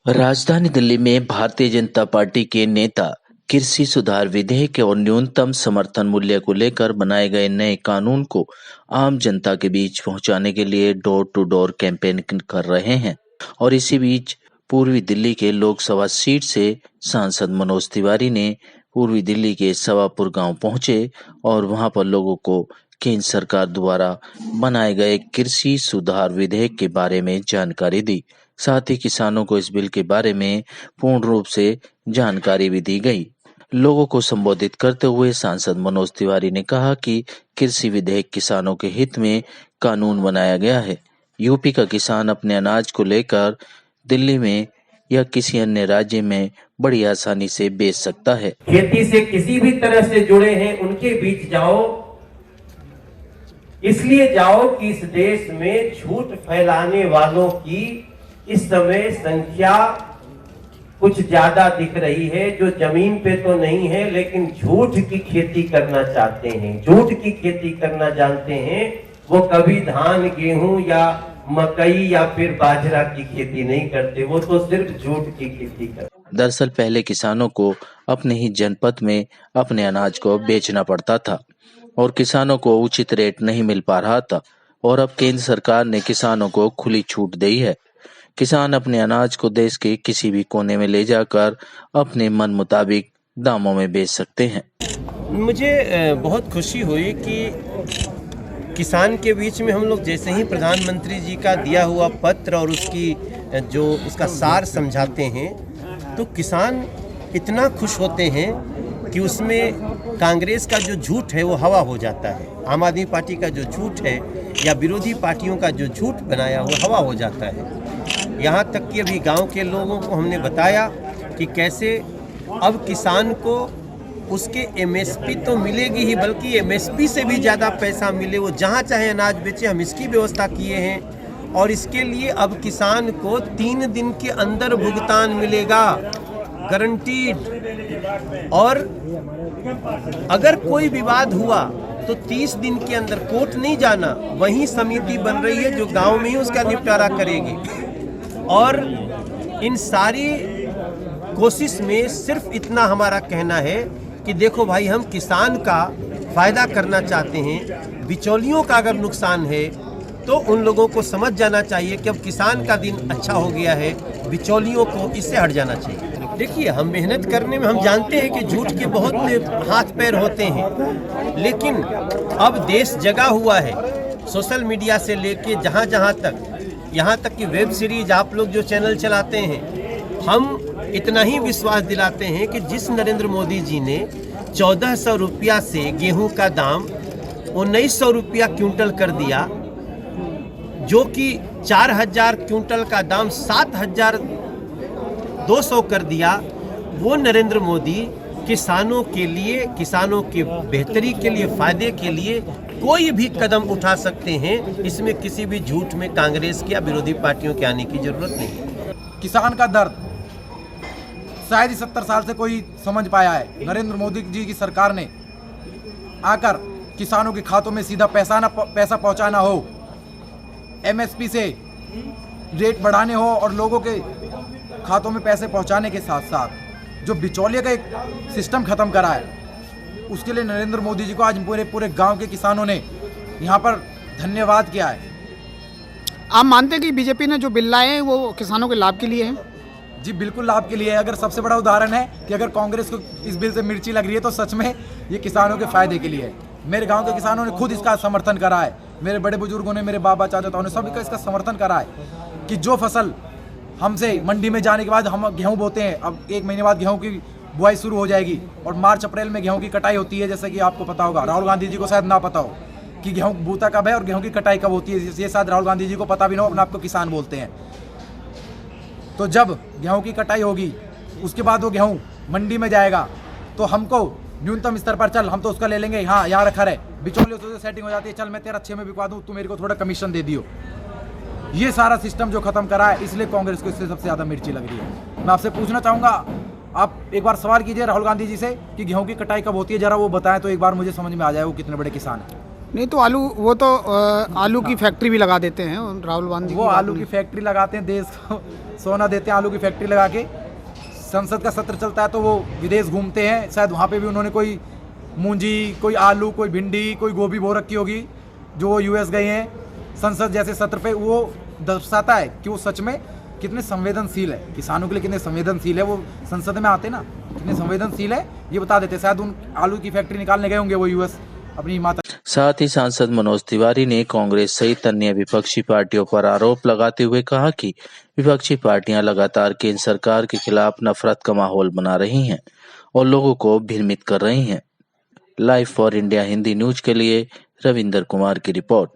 राजधानी दिल्ली में भारतीय जनता पार्टी के नेता कृषि सुधार विधेयक और न्यूनतम समर्थन मूल्य को लेकर बनाए गए नए कानून को आम जनता के बीच पहुंचाने के लिए डोर टू डोर कैंपेन कर रहे हैं। और इसी बीच पूर्वी दिल्ली के लोकसभा सीट से सांसद मनोज तिवारी ने पूर्वी दिल्ली के सवापुर गांव पहुंचे और वहां पर लोगों को केंद्र सरकार द्वारा बनाए गए कृषि सुधार विधेयक के बारे में जानकारी दी। साथ ही किसानों को इस बिल के बारे में पूर्ण रूप से जानकारी भी दी गई। लोगों को संबोधित करते हुए सांसद मनोज तिवारी ने कहा कि कृषि विधेयक किसानों के हित में कानून बनाया गया है। यूपी का किसान अपने अनाज को लेकर दिल्ली में या किसी अन्य राज्य में बड़ी आसानी से बेच सकता है। खेती से किसी भी तरह से जुड़े हैं उनके बीच जाओ, इसलिए जाओ कि इस देश में झूठ फैलाने वालों की इस समय संख्या कुछ ज्यादा दिख रही है, जो जमीन पे तो नहीं है लेकिन झूठ की खेती करना चाहते हैं, झूठ की खेती करना जानते हैं। वो कभी धान, गेहूं या मकई या फिर बाजरा की खेती नहीं करते, वो तो सिर्फ झूठ की खेती करते। दरअसल पहले किसानों को अपने ही जनपद में अपने अनाज को बेचना पड़ता था और किसानों को उचित रेट नहीं मिल पा रहा था, और अब केंद्र सरकार ने किसानों को खुली छूट दी है। किसान अपने अनाज को देश के किसी भी कोने में ले जाकर अपने मन मुताबिक दामों में बेच सकते हैं। मुझे बहुत खुशी हुई कि किसान के बीच में हम लोग जैसे ही प्रधानमंत्री जी का दिया हुआ पत्र और उसका सार समझाते हैं तो किसान इतना खुश होते हैं कि उसमें कांग्रेस का जो झूठ है वो हवा हो जाता है, आम आदमी पार्टी का जो झूठ है या विरोधी पार्टियों का जो झूठ बनाया वो हवा हो जाता है। यहाँ तक कि अभी गांव के लोगों को हमने बताया कि कैसे अब किसान को उसके एमएसपी तो मिलेगी ही, बल्कि एमएसपी से भी ज़्यादा पैसा मिले, वो जहाँ चाहे अनाज बेचे, हम इसकी व्यवस्था किए हैं। और इसके लिए अब किसान को 3 दिन के अंदर भुगतान मिलेगा, गारंटीड। और अगर कोई विवाद हुआ तो 30 दिन के अंदर कोर्ट नहीं जाना, वहीं समिति बन रही है जो गांव में ही उसका निपटारा करेगी। और इन सारी कोशिश में सिर्फ इतना हमारा कहना है कि देखो भाई, हम किसान का फायदा करना चाहते हैं, बिचौलियों का अगर नुकसान है तो उन लोगों को समझ जाना चाहिए कि अब किसान का दिन अच्छा हो गया है, बिचौलियों को इससे हट जाना चाहिए। देखिए, हम मेहनत करने में हम जानते हैं कि झूठ के बहुत हाथ पैर होते हैं, लेकिन अब देश जगा हुआ है। सोशल मीडिया से लेके जहाँ तक, यहाँ तक कि वेब सीरीज आप लोग जो चैनल चलाते हैं, हम इतना ही विश्वास दिलाते हैं कि जिस नरेंद्र मोदी जी ने 1400 रुपया से गेहूं का दाम 1900 रुपया क्विंटल कर दिया, जो कि 4000 क्विंटल का दाम 7200 कर दिया, वो नरेंद्र मोदी किसानों के लिए, किसानों के बेहतरी के लिए, फायदे के लिए कोई भी कदम उठा सकते हैं। इसमें किसी भी झूठ में कांग्रेस के या विरोधी पार्टियों के आने की जरूरत नहीं है। किसान का दर्द शायद ही 70 साल से कोई समझ पाया है। नरेंद्र मोदी जी की सरकार ने आकर किसानों के खातों में सीधा पैसा पहुंचाना हो, एमएसपी से रेट बढ़ाने हो और लोगों के खातों में पैसे पहुंचाने के साथ साथ जो बिचौलिए का एक सिस्टम खत्म करा है, उसके लिए नरेंद्र मोदी जी को आज पूरे गांव के किसानों ने यहाँ पर धन्यवाद किया है। आप मानते हैं कि बीजेपी ने जो बिल लाए हैं वो किसानों के लाभ के लिए है? जी बिल्कुल लाभ के लिए है। अगर सबसे बड़ा उदाहरण है कि अगर कांग्रेस को इस बिल से मिर्ची लग रही है तो सच में ये किसानों के फायदे के लिए है। मेरे गांव के किसानों ने खुद इसका समर्थन करा है, मेरे बड़े बुजुर्गों ने, मेरे बाबा चाचा ने सभी का इसका समर्थन करा है कि जो फसल हमसे मंडी में जाने के बाद हम गेहूँ बोते हैं, अब 1 महीने बाद गेहूँ की बुआई शुरू हो जाएगी और मार्च अप्रैल में गेहूँ की कटाई होती है। जैसे कि आपको पता होगा, राहुल गांधी जी को शायद ना पता हो कि गेहूँ बूता कब है और गेहूँ की कटाई कब होती है, ये शायद राहुल गांधी जी को पता भी ना हो, अपने आपको किसान बोलते हैं। तो जब गेहूं की कटाई होगी उसके बाद वो गेहूं मंडी में जाएगा तो हमको न्यूनतम स्तर पर, चल हम तो उसका ले लेंगे, हाँ यहाँ रखा रहे, बिचौलियों से सेटिंग हो जाती है, चल मैं तेरा 6 में बिकवा दूँ, तू मेरे को थोड़ा कमीशन दे दियो। ये सारा सिस्टम जो खत्म करा है, इसलिए कांग्रेस को इससे सबसे ज़्यादा मिर्ची लग रही है। मैं आपसे पूछना चाहूँगा, आप एक बार सवाल कीजिए राहुल गांधी जी से कि गेहूं की कटाई कब होती है, जरा वो बताएं तो एक बार मुझे समझ में आ जाए वो कितने बड़े किसान हैं। नहीं तो आलू की फैक्ट्री भी लगा देते हैं राहुल गांधी। वो आलू की फैक्ट्री लगाते हैं, देश को सोना देते हैं आलू की फैक्ट्री लगा के। संसद का सत्र चलता है तो वो विदेश घूमते हैं, शायद वहाँ पे भी उन्होंने कोई मूंजी, कोई आलू, कोई भिंडी, कोई गोभी बो रखी होगी जो वो यूएस गए हैं संसद जैसे सत्र पे। वो दर्शाता है कि वो सच में कितने संवेदनशील है, किसानों के लिए कितने संवेदनशील है। वो संसद में आते ना, कितने संवेदनशील है ये बता देते। शायद उन आलू की फैक्ट्री निकालने गए होंगे वो यूएस अपनी माता। साथ ही सांसद मनोज तिवारी ने कांग्रेस सहित अन्य विपक्षी पार्टियों पर आरोप लगाते हुए कहा कि विपक्षी पार्टियां लगातार केंद्र सरकार के खिलाफ नफरत का माहौल बना रही हैं और लोगों को भ्रमित कर रही हैं। Live for India Hindi news के लिए रविंदर कुमार की रिपोर्ट।